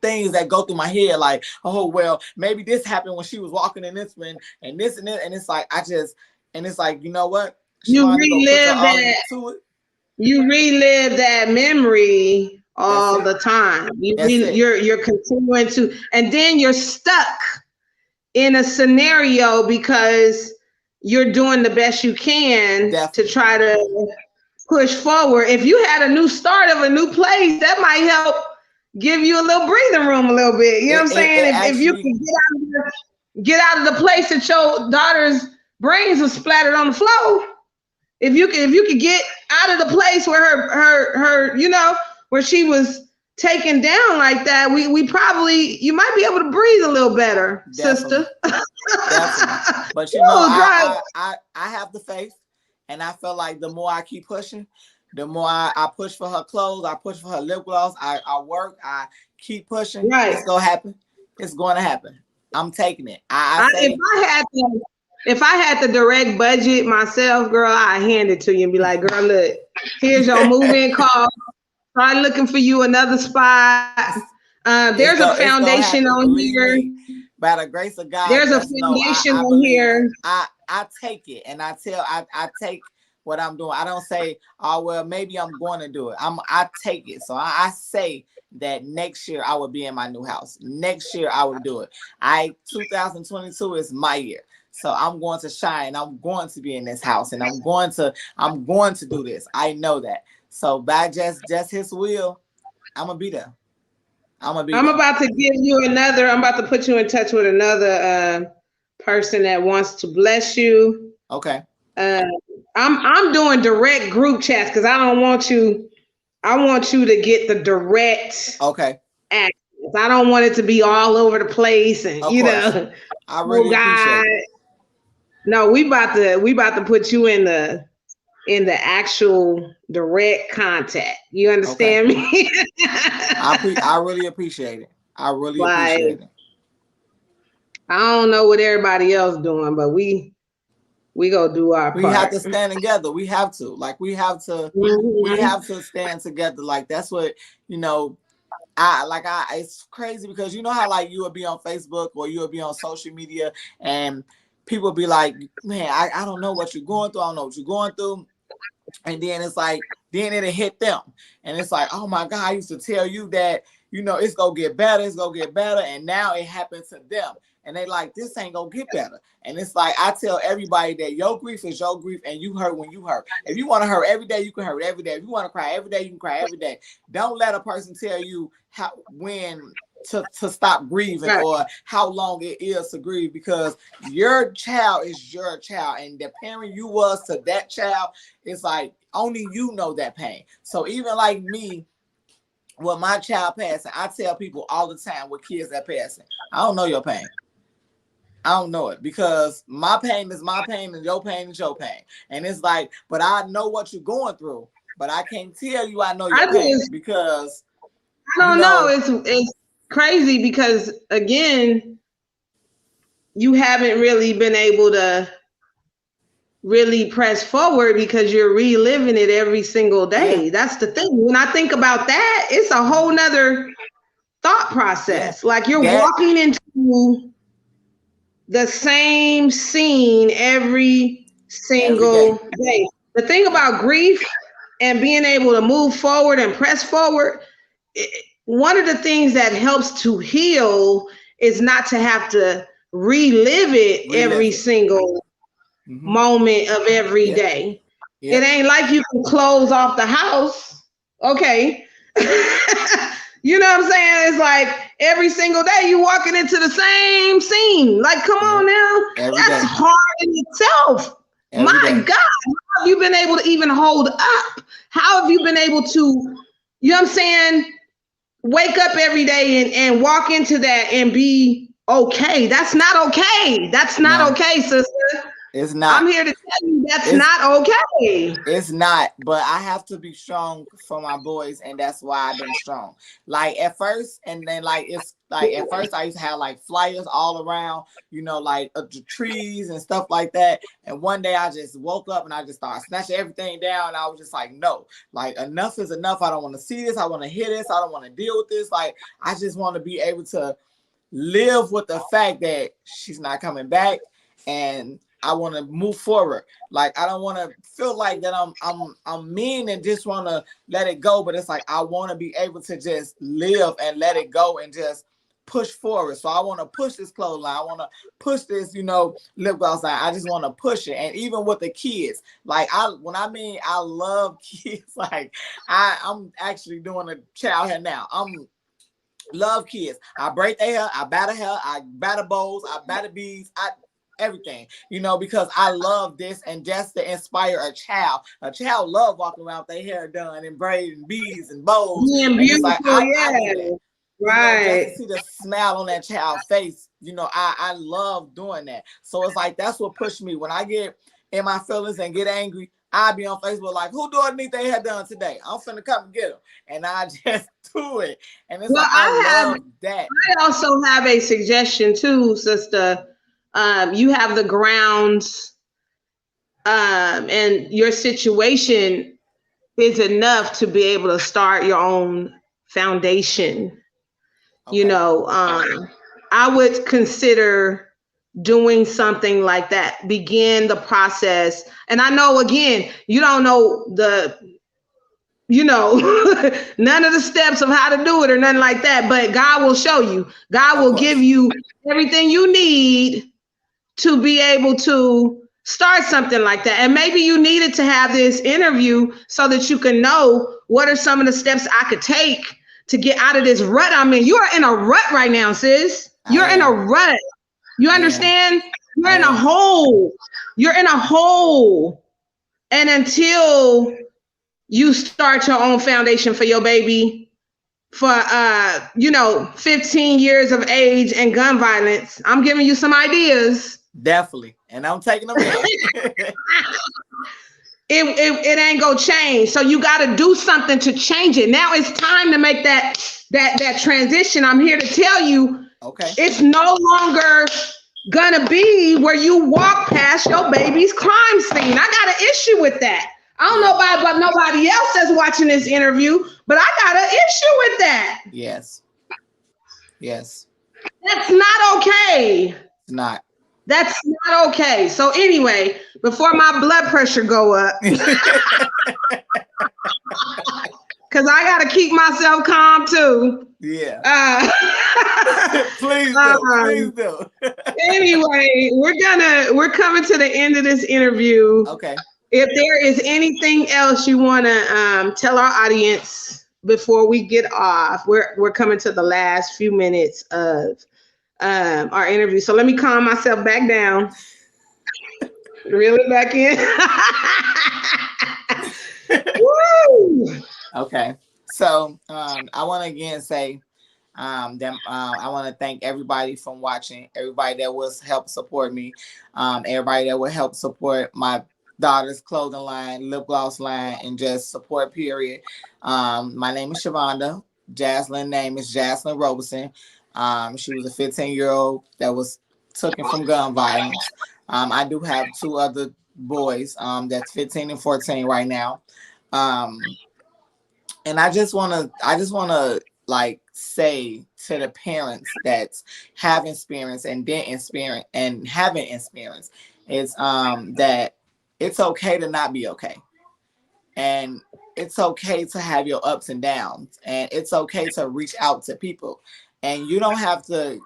things that go through my head, like, oh well, maybe this happened when she was walking in this one and this and that. And it's like it's like, you know what? You relive that memory all the time. You're continuing to, and then you're stuck in a scenario because you're doing the best you can to try to push forward. If you had a new start of a new place, that might help give you a little breathing room a little bit. You know what I'm saying? If you can get out of the place that your daughter's brains are splattered on the floor, if you could get out of the place where her you know, where she was taken down like that, we probably, you might be able to breathe a little better, sister. Definitely. But you know, I have the faith, and I feel like the more I keep pushing, the more I push for her clothes, I push for her lip gloss, I work, I keep pushing. It's gonna happen. It's going to happen. I'm taking it. If I had the direct budget myself, girl, I hand it to you and be like, girl, look, here's your move-in call. Try looking for you another spot. There's a foundation on here. By the grace of God, there's a foundation on here. I take it, and I take what I'm doing. I don't say, oh well, maybe I'm going to do it. I take it. So I say that next year I will be in my new house. Next year I will do it. 2022 is my year. So I'm going to shine. I'm going to be in this house, and I'm going to do this. I know that. So by just his will, I'm gonna be there. I'm about to give you another. I'm about to put you in touch with another person that wants to bless you. Okay. I'm doing direct group chats because I want you to get the direct access. I don't want it to be all over the place and you know. I really appreciate it. No, we about to put you in the actual direct contact. You understand me? I really appreciate it. I really appreciate it. I don't know what everybody else doing, but we go do our part. We have to stand together. We have to. Like we have to stand together. Like that's what, you know, it's crazy because you know how like you will be on Facebook or you will be on social media and people be like, man, I don't know what you're going through. I don't know what you're going through. And then it's like, then it'll hit them. And it's like, oh my God, I used to tell you that, you know, it's going to get better. It's going to get better. And now it happens to them. And they like, this ain't going to get better. And it's like, I tell everybody that your grief is your grief and you hurt when you hurt. If you want to hurt every day, you can hurt every day. If you want to cry every day, you can cry every day. Don't let a person tell you when to stop grieving or how long it is to grieve, because your child is your child, and the parent you was to that child, it's like only you know that pain. So even like me, Well, my child passing, I tell people all the time with kids that passing, I don't know your pain. I don't know it, because my pain is my pain and your pain is your pain. And it's like, but I know what you're going through, but I can't tell you I know your pain, because I don't know. It's crazy because, again, you haven't really been able to really press forward because you're reliving it every single day. Yeah. That's the thing. When I think about that, it's a whole nother thought process. Yeah. Like you're walking into the same scene every single day. The thing about grief and being able to move forward and press forward, one of the things that helps to heal is not to have to relive it every single moment of every day. It ain't like you can close off the house. Okay. You know what I'm saying? It's like every single day you walking into the same scene. Like, come on now. That's hard in itself. My God, how have you been able to even hold up? How have you been able to, you know what I'm saying, wake up every day and walk into that and be okay? That's not okay. That's not okay, sister. It's not. I'm here to tell you that's not okay. It's not, but I have to be strong for my boys, and that's why I've been strong. Like at first, and then like it's like at first I used to have like flyers all around, you know, like the trees and stuff like that. And one day I just woke up and I just started snatching everything down. And I was just like, no, like enough is enough. I don't want to see this. I want to hear this. I don't want to deal with this. Like I just want to be able to live with the fact that she's not coming back, and I want to move forward. Like I don't want to feel like that I'm mean and just want to let it go. But it's like I want to be able to just live and let it go and just push forward. So I want to push this clothesline. I want to push this, you know, lip gloss line. I just want to push it. And even with the kids, like I love kids. Like I'm actually doing a child hair now. Love kids. I braid their hair. I batter hair. I batter bows. I batter beads. Everything, you know, because I love this, and just to inspire a child. A child love walking around with their hair done and braiding beads and bows. Yeah, and beautiful, it's like, right? You know, just to see the smile on that child's face, you know, I love doing that. So it's like that's what pushed me. When I get in my feelings and get angry, I be on Facebook like, who do I need their hair done today? I'm finna come and get them, and I just do it. And it's like I love that. I also have a suggestion too, sister. You have the grounds, and your situation is enough to be able to start your own foundation. Okay. You know, I would consider doing something like that. Begin the process. And I know, again, you don't know none of the steps of how to do it or nothing like that, but God will show you. God will give you everything you need to be able to start something like that. And maybe you needed to have this interview so that you can know what are some of the steps I could take to get out of this rut I'm in. You are in a rut right now, sis. You're in a rut. You understand? You're in a hole. You're in a hole. And until you start your own foundation for your baby, for 15 years of age and gun violence, I'm giving you some ideas. Definitely. And I'm taking them in. It ain't gonna change. So you got to do something to change it. Now it's time to make that transition. I'm here to tell you, it's no longer gonna be where you walk past your baby's crime scene. I got an issue with that. I don't know about nobody else that's watching this interview, but I got an issue with that. Yes. That's not okay. It's not. That's not okay. So anyway, before my blood pressure go up, because I got to keep myself calm too. Yeah. Please do. Anyway, we're coming to the end of this interview. Okay. If there is anything else you want to tell our audience before we get off, we're coming to the last few minutes of our interview. So let me calm myself back down. Reel it back in. Woo! Okay. So I want to again say I want to thank everybody from watching, everybody that was help support me, everybody that will help support my daughter's clothing line, lip gloss line, and just support, period. My name is Shavonda. Jaslyn's name is Jaslyn Robeson. She was a 15-year-old that was taken from gun violence. I do have 2 other boys that's 15 and 14 right now. And I just want to like say to the parents that have experience and didn't experience and haven't experienced is that it's okay to not be okay. And it's okay to have your ups and downs, and it's okay to reach out to people. And you don't have to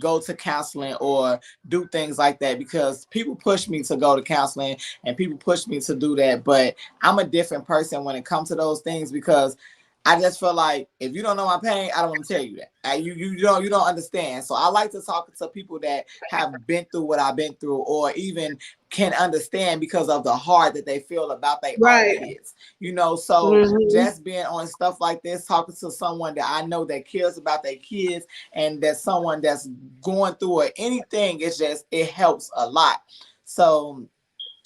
go to counseling or do things like that, because people push me to go to counseling and people push me to do that. But I'm a different person when it comes to those things, because I just feel like if you don't know my pain, I don't want to tell you that. You don't understand. So I like to talk to people that have been through what I've been through, or even can understand because of the heart that they feel about their own kids. You know, so just being on stuff like this, talking to someone that I know that cares about their kids, and that someone that's going through or anything, it helps a lot. So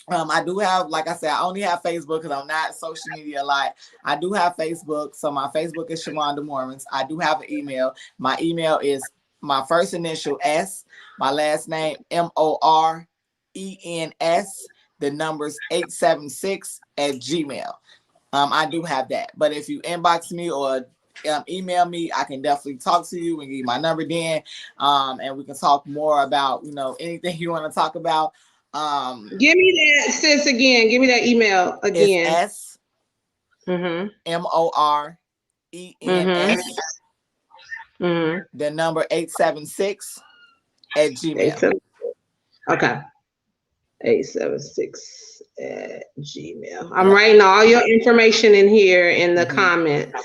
I do have, like I said, I only have Facebook because I'm not social media a lot. I do have Facebook. So my Facebook is Shavonda Morens. I do have an email. My email is my first initial S, my last name MORENS, the numbers 876@gmail. I do have that. But if you inbox me or email me, I can definitely talk to you and give you my number then. And we can talk more about, anything you want to talk about. Give me that, sis, again. Give me that email again. It's S MORENS, the number 876@gmail. Okay. 876@gmail. I'm writing all your information in here in the comments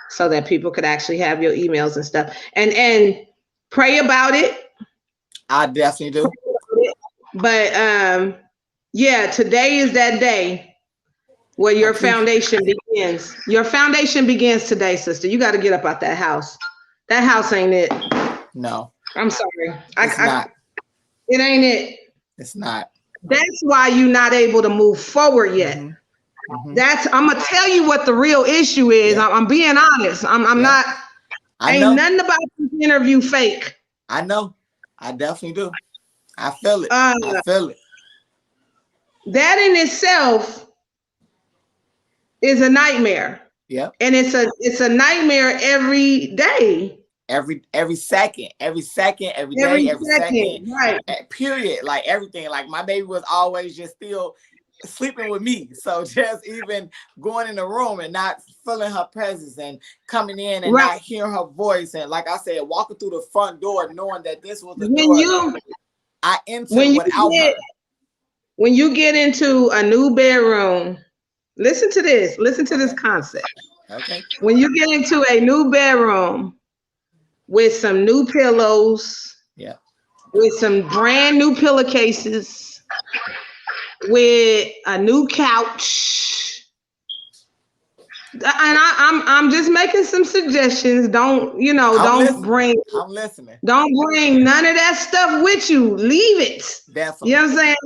so that people could actually have your emails and stuff. And pray about it. I definitely do. But yeah, today is that day where your foundation begins. Your foundation begins today, sister. You got to get up out that house. That house ain't it. No. I'm sorry. It's not. It ain't it. It's not. That's why you're not able to move forward yet. I'm gonna tell you what the real issue is. I'm being honest. I'm not. Ain't nothing about this interview fake. I know. I definitely do. I feel it. I feel it. That in itself is a nightmare. Yeah. And it's a nightmare every day. Every second, every day, every second. Right. Period. Like everything. Like my baby was always just still sleeping with me. So just even going in the room and not feeling her presence and coming in and not hearing her voice. And like I said, walking through the front door knowing that this was the door. I entered without her. When you get into a new bedroom, listen to this concept. Okay. When you get into a new bedroom with some new pillows, with some brand new pillowcases, with a new couch, and I'm just making some suggestions. Don't bring none of that stuff with you. Leave it. Definitely. You know what I'm saying?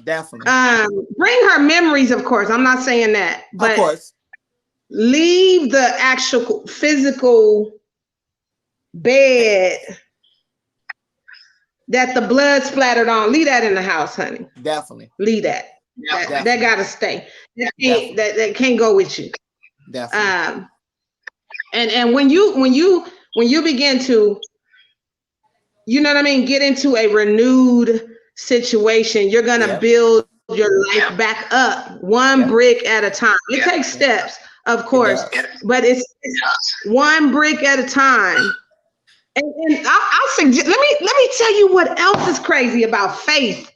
Definitely. Bring her memories, of course. I'm not saying that, but of course, leave the actual physical bed that the blood splattered on. Leave that in the house, honey. Definitely. Leave that. That gotta stay. That can't go with you. Definitely. And when you begin to, get into a renewed situation, you're gonna build your life back up one brick at a time. It takes steps, of course, but it's one brick at a time. And I'll suggest, let me tell you what else is crazy about faith.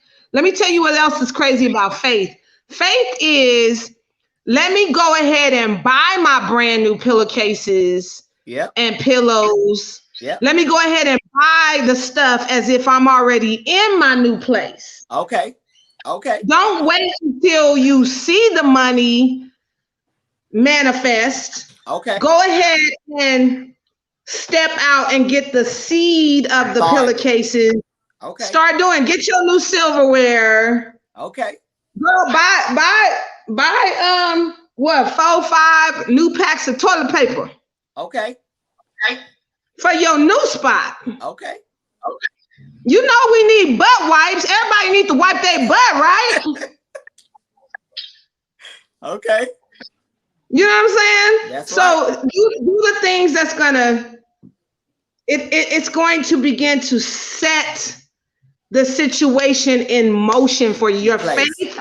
Faith is, let me go ahead and buy my brand new pillowcases and pillows. Let me go ahead and buy the stuff as if I'm already in my new place. Okay. Don't wait until you see the money manifest Okay. Go ahead and step out and get the seed of the pillowcases. Okay. Start doing. Get your new silverware. Okay. Girl, buy what 4-5 new packs of toilet paper. Okay. For your new spot. Okay. You know we need butt wipes. Everybody needs to wipe their butt, right? Okay. You know what I'm saying? That's so right. do the things that's gonna it's going to begin to set the situation in motion for you. Your faith.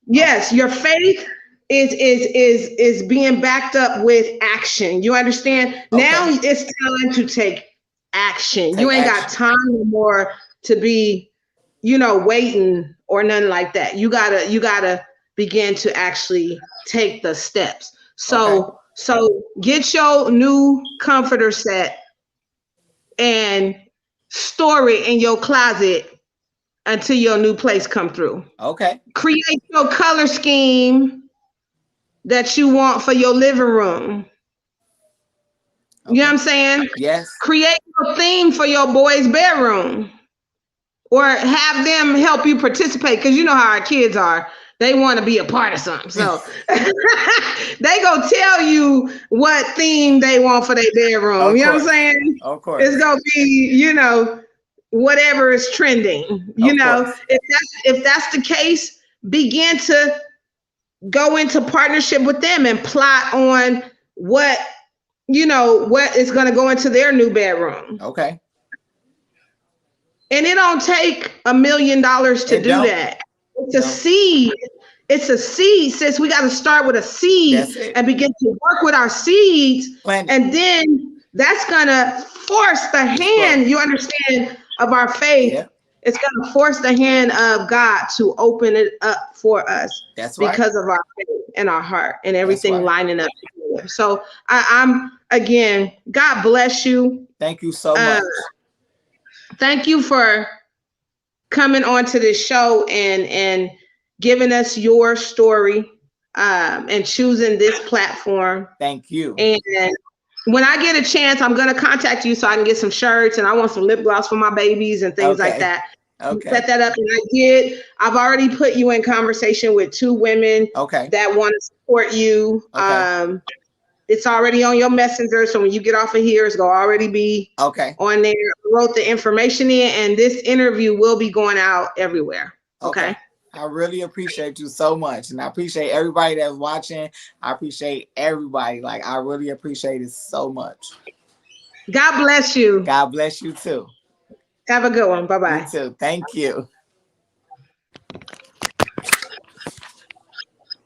Yes, your faith is being backed up with action. You understand? Okay. Now it's time to take action. You ain't got time anymore to be, waiting or nothing like that. You gotta begin to actually take the steps. So get your new comforter set and store it in your closet until your new place come through. Okay. Create your color scheme that you want for your living room. Okay. You know what I'm saying? Yes. Create a theme for your boys' bedroom. Or have them help you participate, because you know how our kids are. They want to be a part of something. So they gonna tell you what theme they want for their bedroom. You know what I'm saying? Of course. It's gonna be, whatever is trending. If that's the case, begin to go into partnership with them and plot on what is gonna go into their new bedroom. Okay. And it don't take $1 million to do that. It's a seed. It's a seed, sis. We got to start with a seed and begin to work with our seeds. And then that's going to force the hand, you understand, of our faith. Yeah. It's going to force the hand of God to open it up for us. That's right. Because of our faith and our heart and everything lining up together. So I'm, again, God bless you. Thank you so much. Thank you for coming on to this show and giving us your story and choosing this platform. Thank you. And when I get a chance, I'm going to contact you so I can get some shirts, and I want some lip gloss for my babies and things like that. Okay. Set that up. And I've already put you in conversation with 2 women that want to support you. Okay. It's already on your messenger, so when you get off of here, it's gonna already be on there. I wrote the information in, and this interview will be going out everywhere. Okay. I really appreciate you so much, and I appreciate everybody that's watching. I appreciate everybody. Like, I really appreciate it so much. God bless you. God bless you too. Have a good one. Bye-bye. You too. Thank you.